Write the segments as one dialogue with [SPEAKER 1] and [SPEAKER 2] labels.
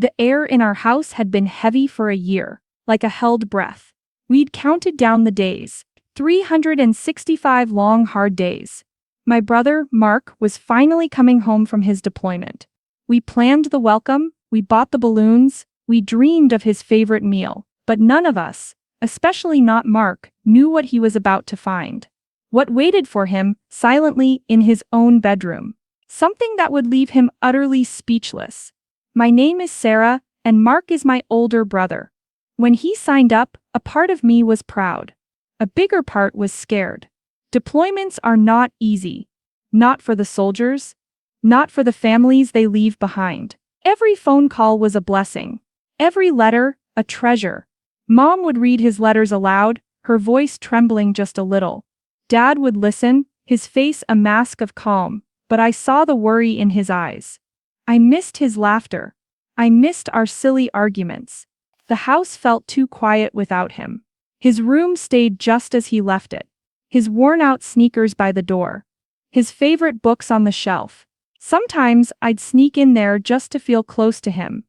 [SPEAKER 1] The air in our house had been heavy for a year, like a held breath. We'd counted down the days, 365 long hard days. My brother, Mark, was finally coming home from his deployment. We planned the welcome, we bought the balloons, we dreamed of his favorite meal, but none of us, especially not Mark, knew what he was about to find. What waited for him, silently, in his own bedroom. Something that would leave him utterly speechless. My name is Sarah, and Mark is my older brother. When he signed up, a part of me was proud. A bigger part was scared. Deployments are not easy. Not for the soldiers. Not for the families they leave behind. Every phone call was a blessing. Every letter, a treasure. Mom would read his letters aloud, her voice trembling just a little. Dad would listen, his face a mask of calm, but I saw the worry in his eyes. I missed his laughter. I missed our silly arguments. The house felt too quiet without him. His room stayed just as he left it. His worn-out sneakers by the door. His favorite books on the shelf. Sometimes I'd sneak in there just to feel close to him.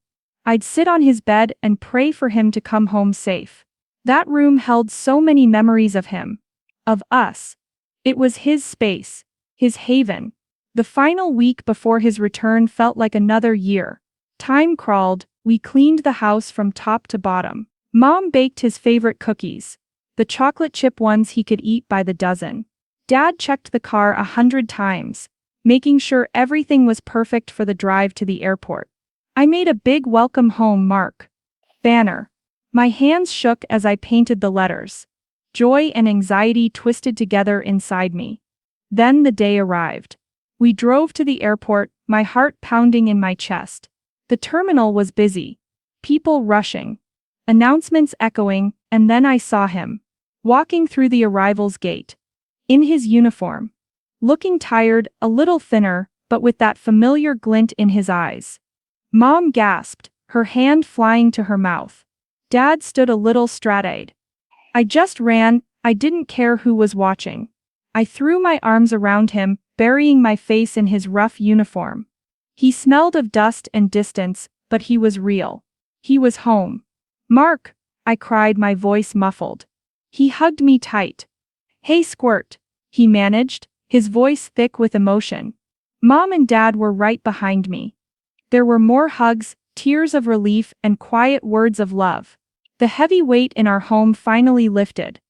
[SPEAKER 1] I'd sit on his bed and pray for him to come home safe. That room held so many memories of him. Of us. It was his space. His haven. The final week before his return felt like another year. Time crawled, we cleaned the house from top to bottom. Mom baked his favorite cookies. The chocolate chip ones he could eat by the dozen. Dad checked the car 100 times, making sure everything was perfect for the drive to the airport. I made a big welcome home Mark banner. My hands shook as I painted the letters. Joy and anxiety twisted together inside me. Then the day arrived. We drove to the airport, my heart pounding in my chest. The terminal was busy. People rushing. Announcements echoing, and then I saw him. Walking through the arrivals gate. In his uniform. Looking tired, a little thinner, but with that familiar glint in his eyes. Mom gasped, her hand flying to her mouth. Dad stood a little straight-eyed. I just ran, I didn't care who was watching. I threw my arms around him, burying my face in his rough uniform. He smelled of dust and distance, but he was real. He was home. Mark, I cried, my voice muffled. He hugged me tight. Hey Squirt, he managed, his voice thick with emotion. Mom and Dad were right behind me. There were more hugs, tears of relief, and quiet words of love. The heavy weight in our home finally lifted.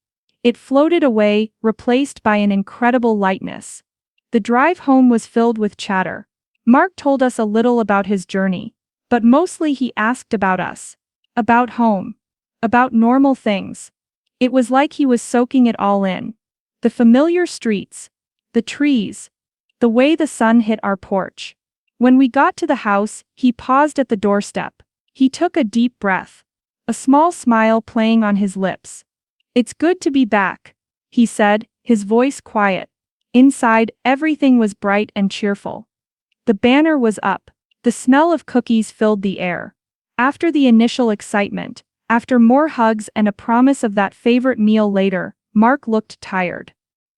[SPEAKER 1] It floated away, replaced by an incredible lightness. The drive home was filled with chatter. Mark told us a little about his journey, but mostly he asked about us. About home. About normal things. It was like he was soaking it all in. The familiar streets. The trees. The way the sun hit our porch. When we got to the house, he paused at the doorstep. He took a deep breath. A small smile playing on his lips. It's good to be back, he said, his voice quiet. Inside, everything was bright and cheerful. The banner was up. The smell of cookies filled the air. After the initial excitement, after more hugs and a promise of that favorite meal later, Mark looked tired.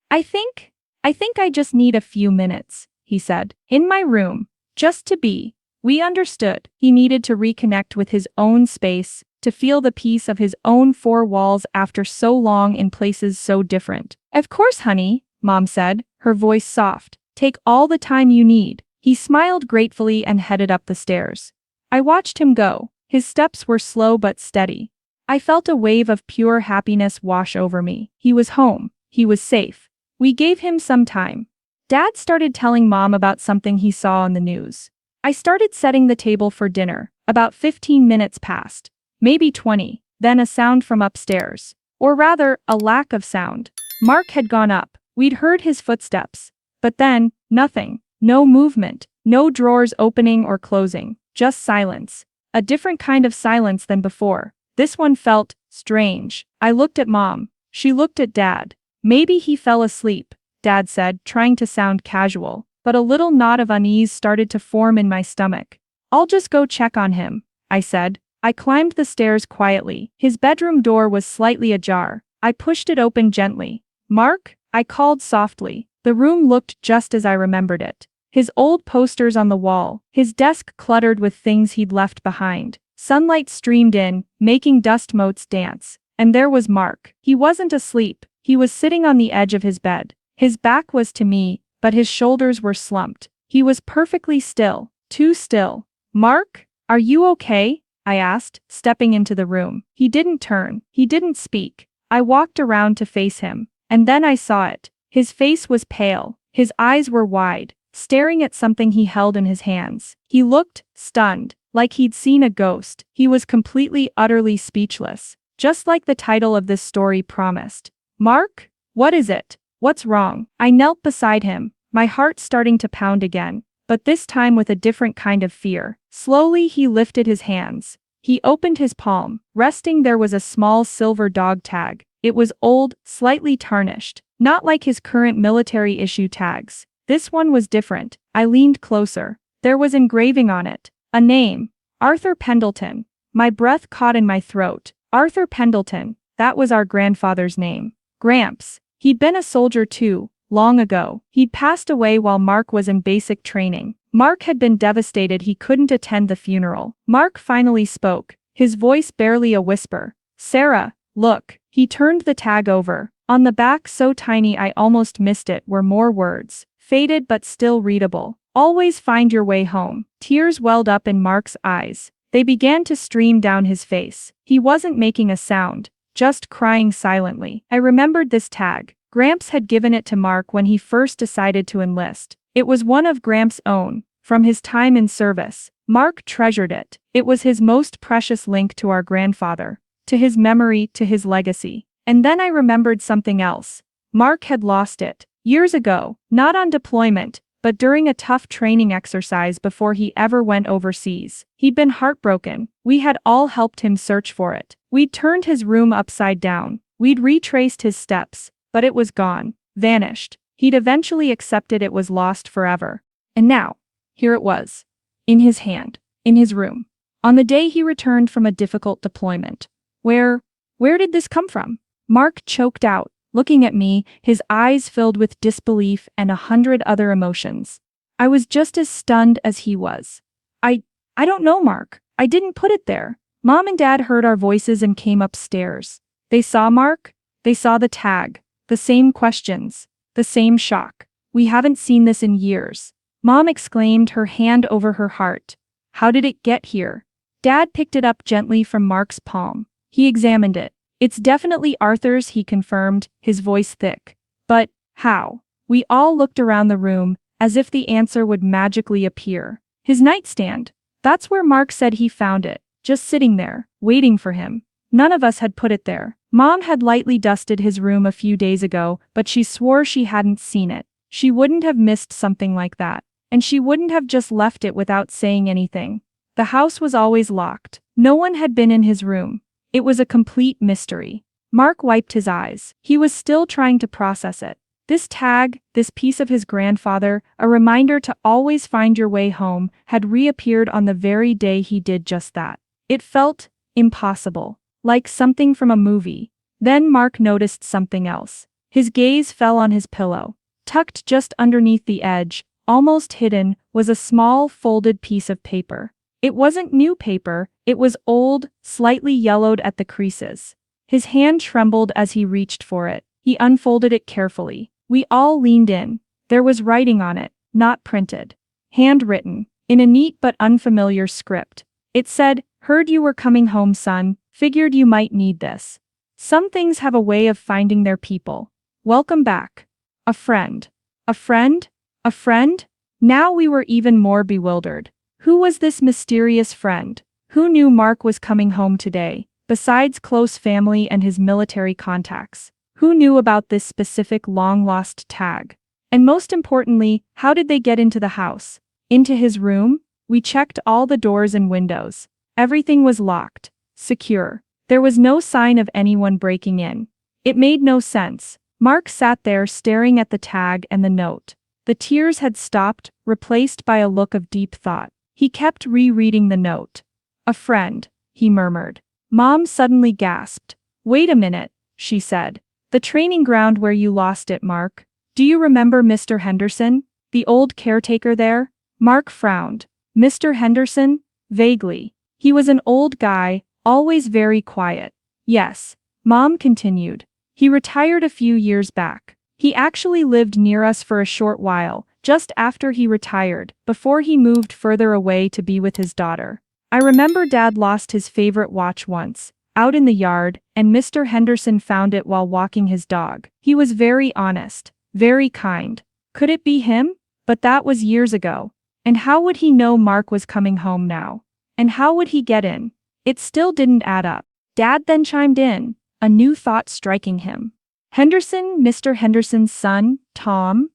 [SPEAKER 1] I think I just need a few minutes, he said. In my room. Just to be. We understood. He needed to reconnect with his own space, to feel the peace of his own four walls after so long in places so different. Of course, honey, Mom said, her voice soft. Take all the time you need. He smiled gratefully and headed up the stairs. I watched him go. His steps were slow but steady. I felt a wave of pure happiness wash over me. He was home. He was safe. We gave him some time. Dad started telling Mom about something he saw on the news. I started setting the table for dinner. About 15 minutes passed. Maybe 20. Then a sound from upstairs. Or rather, a lack of sound. Mark had gone up. We'd heard his footsteps. But then, nothing. No movement. No drawers opening or closing. Just silence. A different kind of silence than before. This one felt strange. I looked at Mom. She looked at Dad. Maybe he fell asleep, Dad said, trying to sound casual. But a little knot of unease started to form in my stomach. I'll just go check on him, I said. I climbed the stairs quietly. His bedroom door was slightly ajar. I pushed it open gently. Mark? I called softly. The room looked just as I remembered it. his old posters on the wall, his desk cluttered with things he'd left behind. Sunlight streamed in, making dust motes dance. And there was Mark. He wasn't asleep. He was sitting on the edge of his bed. His back was to me, but his shoulders were slumped. He was perfectly still. Too still. "Mark, are you okay?" I asked, stepping into the room. He didn't turn. He didn't speak. I walked around to face him. And then I saw it. His face was pale. His eyes were wide, staring at something he held in his hands. He looked stunned, like he'd seen a ghost. He was completely, utterly speechless. Just like the title of this story promised. "Mark? What is it? What's wrong?" I knelt beside him, my heart starting to pound again, but this time with a different kind of fear. Slowly he lifted his hands. He opened his palm. Resting there was a small silver dog tag. It was old, slightly tarnished, not like his current military-issue tags. This one was different. I leaned closer. There was engraving on it. A name. Arthur Pendleton. My breath caught in my throat. Arthur Pendleton. That was our grandfather's name. Gramps. He'd been a soldier too, long ago. He'd passed away while Mark was in basic training. Mark had been devastated he couldn't attend the funeral. Mark finally spoke, his voice barely a whisper. "Sarah, look." He turned the tag over. On the back, so tiny I almost missed it, were more words. Faded but still readable. "Always find your way home." Tears welled up in Mark's eyes. They began to stream down his face. He wasn't making a sound, just crying silently. I remembered this tag. Gramps had given it to Mark when he first decided to enlist. It was one of Gramps' own, from his time in service. Mark treasured it. It was his most precious link to our grandfather, to his memory, to his legacy. And then I remembered something else. Mark had lost it. Years ago, not on deployment, but during a tough training exercise before he ever went overseas. He'd been heartbroken. We had all helped him search for it. We'd turned his room upside down. We'd retraced his steps, but it was gone, vanished. He'd eventually accepted it was lost forever. And now, here it was. In his hand, in his room. On the day he returned from a difficult deployment. Where did this come from? Mark choked out, looking at me, his eyes filled with disbelief and 100 other emotions. I was just as stunned as he was. I don't know, Mark. I didn't put it there. Mom and Dad heard our voices and came upstairs. They saw Mark. They saw the tag. The same questions. The same shock. "We haven't seen this in years." Mom exclaimed, her hand over her heart. "How did it get here?" Dad picked it up gently from Mark's palm. He examined it. "It's definitely Arthur's," he confirmed, his voice thick. "But how?" We all looked around the room, as if the answer would magically appear. His nightstand. That's where Mark said he found it, just sitting there, waiting for him. None of us had put it there. Mom had lightly dusted his room a few days ago, but she swore she hadn't seen it. She wouldn't have missed something like that. And she wouldn't have just left it without saying anything. The house was always locked. No one had been in his room. It was a complete mystery. Mark wiped his eyes. He was still trying to process it. This tag, this piece of his grandfather, a reminder to always find your way home, had reappeared on the very day he did just that. It felt impossible, like something from a movie. Then Mark noticed something else. His gaze fell on his pillow. Tucked just underneath the edge, almost hidden, was a small folded piece of paper. It wasn't new paper, it was old, slightly yellowed at the creases. His hand trembled as he reached for it. He unfolded it carefully. We all leaned in. There was writing on it, not printed. Handwritten, in a neat but unfamiliar script. It said, "Heard you were coming home, son. Figured you might need this. Some things have a way of finding their people. Welcome back. A friend." A friend? A friend? Now we were even more bewildered. Who was this mysterious friend? Who knew Mark was coming home today, besides close family and his military contacts? Who knew about this specific long-lost tag? And most importantly, how did they get into the house? Into his room? We checked all the doors and windows. Everything was locked, secure. There was no sign of anyone breaking in. It made no sense. Mark sat there staring at the tag and the note. The tears had stopped, replaced by a look of deep thought. He kept rereading the note. "A friend," he murmured. Mom suddenly gasped. "Wait a minute," she said. "The training ground where you lost it, Mark. Do you remember Mr. Henderson? The old caretaker there? Mark frowned. Mr. Henderson? Vaguely. He was an old guy, always very quiet. Yes. Mom continued. He retired a few years back. He actually lived near us for a short while, just after he retired, before he moved further away to be with his daughter. I remember Dad lost his favorite watch once, out in the yard, and Mr. Henderson found it while walking his dog. He was very honest, very kind. Could it be him? But that was years ago. And how would he know Mark was coming home now? And how would he get in? It still didn't add up. Dad then chimed in, a new thought striking him. Henderson, Mr. Henderson's son, Tom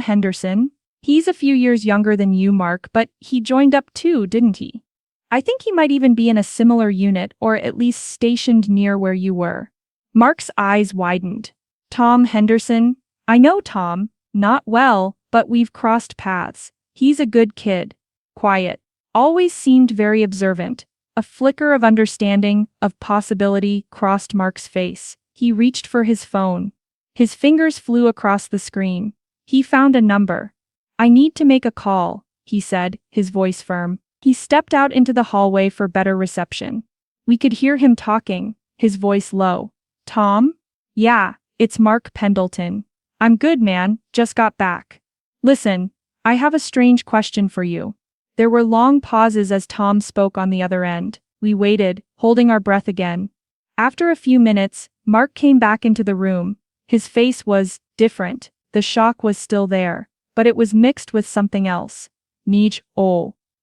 [SPEAKER 1] Henderson. He's a few years younger than you, Mark, but he joined up too, didn't he? I think he might even be in a similar unit or at least stationed near where you were. Mark's eyes widened. Tom Henderson? I know Tom, not well, but we've crossed paths. He's a good kid. Quiet. Always seemed very observant. A flicker of understanding, of possibility, crossed Mark's face. He reached for his phone. His fingers flew across the screen. He found a number. I need to make a call, he said, his voice firm. He stepped out into the hallway for better reception. We could hear him talking, his voice low. Tom? Yeah, it's Mark Pendleton. I'm good, man, just got back. Listen, I have a strange question for you. There were long pauses as Tom spoke on the other end. We waited, holding our breath again. After a few minutes, Mark came back into the room. His face was different. The shock was still there, but it was mixed with something else.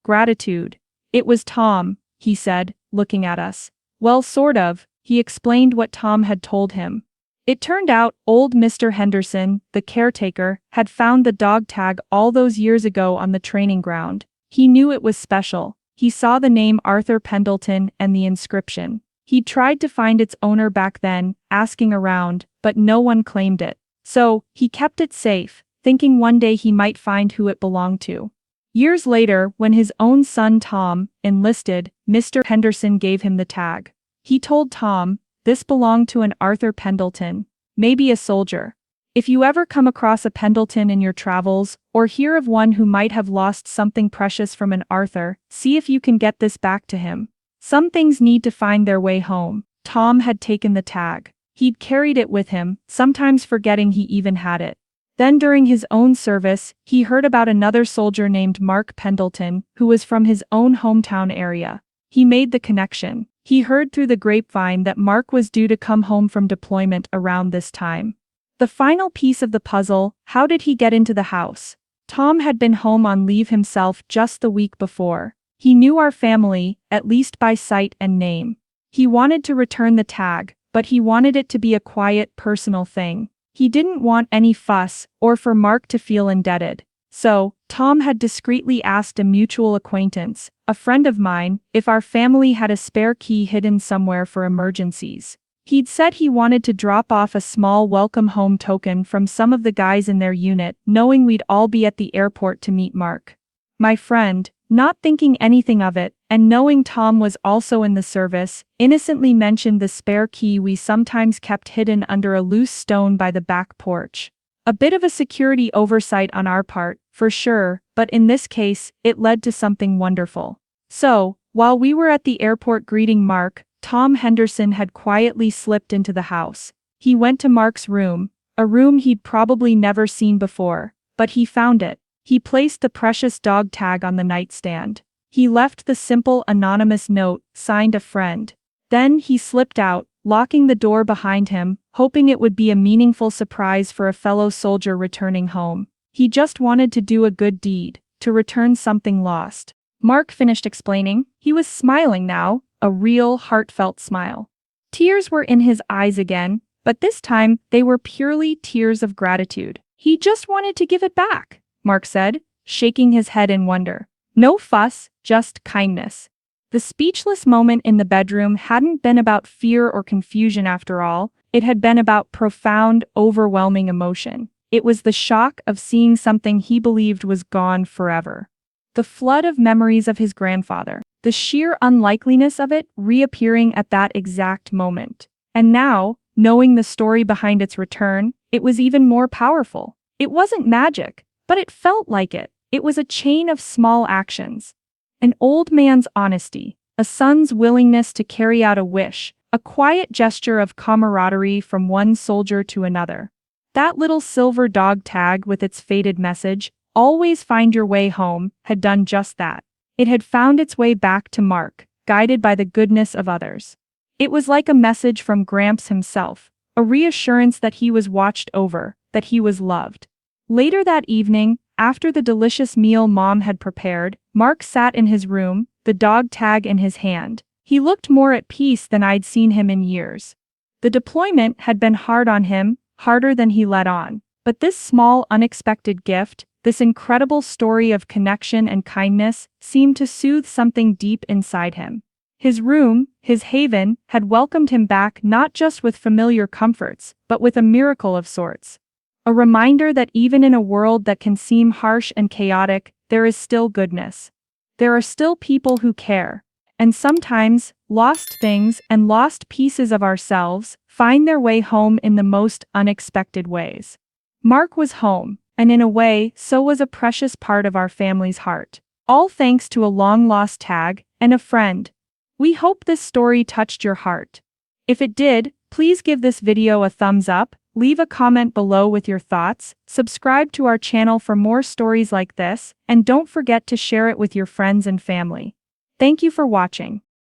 [SPEAKER 1] Gratitude. It was Tom, he said, looking at us. Well, sort of. He explained what Tom had told him. It turned out old Mr. Henderson, the caretaker, had found the dog tag all those years ago on the training ground. He knew it was special. He saw the name Arthur Pendleton and the inscription. He'd tried to find its owner back then, asking around, but no one claimed it. So, he kept it safe, thinking one day he might find who it belonged to. Years later, when his own son Tom enlisted, Mr. Henderson gave him the tag. He told Tom, this belonged to an Arthur Pendleton, maybe a soldier. If you ever come across a Pendleton in your travels, or hear of one who might have lost something precious from an Arthur, see if you can get this back to him. Some things need to find their way home. Tom had taken the tag. He'd carried it with him, sometimes forgetting he even had it. Then during his own service, he heard about another soldier named Mark Pendleton, who was from his own hometown area. He made the connection. He heard through the grapevine that Mark was due to come home from deployment around this time. The final piece of the puzzle, how did he get into the house? Tom had been home on leave himself just the week before. He knew our family, at least by sight and name. He wanted to return the tag, but he wanted it to be a quiet, personal thing. He didn't want any fuss, or for Mark to feel indebted. So, Tom had discreetly asked a mutual acquaintance, a friend of mine, if our family had a spare key hidden somewhere for emergencies. He'd said he wanted to drop off a small welcome home token from some of the guys in their unit, knowing we'd all be at the airport to meet Mark. My friend, not thinking anything of it, and knowing Tom was also in the service, innocently mentioned the spare key we sometimes kept hidden under a loose stone by the back porch. A bit of a security oversight on our part, for sure, but in this case, it led to something wonderful. So, while we were at the airport greeting Mark, Tom Henderson had quietly slipped into the house. He went to Mark's room, a room he'd probably never seen before, but he found it. He placed the precious dog tag on the nightstand. He left the simple anonymous note, signed a friend. Then he slipped out, locking the door behind him, hoping it would be a meaningful surprise for a fellow soldier returning home. He just wanted to do a good deed, to return something lost. Mark finished explaining. He was smiling now, a real heartfelt smile. Tears were in his eyes again, but this time they were purely tears of gratitude. He just wanted to give it back, Mark said, shaking his head in wonder. No fuss, just kindness. The speechless moment in the bedroom hadn't been about fear or confusion after all, it had been about profound, overwhelming emotion. It was the shock of seeing something he believed was gone forever. The flood of memories of his grandfather. The sheer unlikeliness of it reappearing at that exact moment. And now, knowing the story behind its return, it was even more powerful. It wasn't magic, But it felt like it. It was a chain of small actions. An old man's honesty, a son's willingness to carry out a wish, a quiet gesture of camaraderie from one soldier to another. That little silver dog tag with its faded message, "Always find your way home," had done just that. It had found its way back to Mark, guided by the goodness of others. It was like a message from Gramps himself, a reassurance that he was watched over, that he was loved. Later that evening, after the delicious meal Mom had prepared, Mark sat in his room, the dog tag in his hand. He looked more at peace than I'd seen him in years. The deployment had been hard on him, harder than he let on. But this small, unexpected gift, this incredible story of connection and kindness, seemed to soothe something deep inside him. His room, his haven, had welcomed him back not just with familiar comforts, but with a miracle of sorts. A reminder that even in a world that can seem harsh and chaotic, there is still goodness. There are still people who care. And sometimes, lost things and lost pieces of ourselves find their way home in the most unexpected ways. Mark was home, and in a way, so was a precious part of our family's heart. All thanks to a long-lost tag and a friend. We hope this story touched your heart. If it did, please give this video a thumbs up, leave a comment below with your thoughts, subscribe to our channel for more stories like this, and don't forget to share it with your friends and family. Thank you for watching.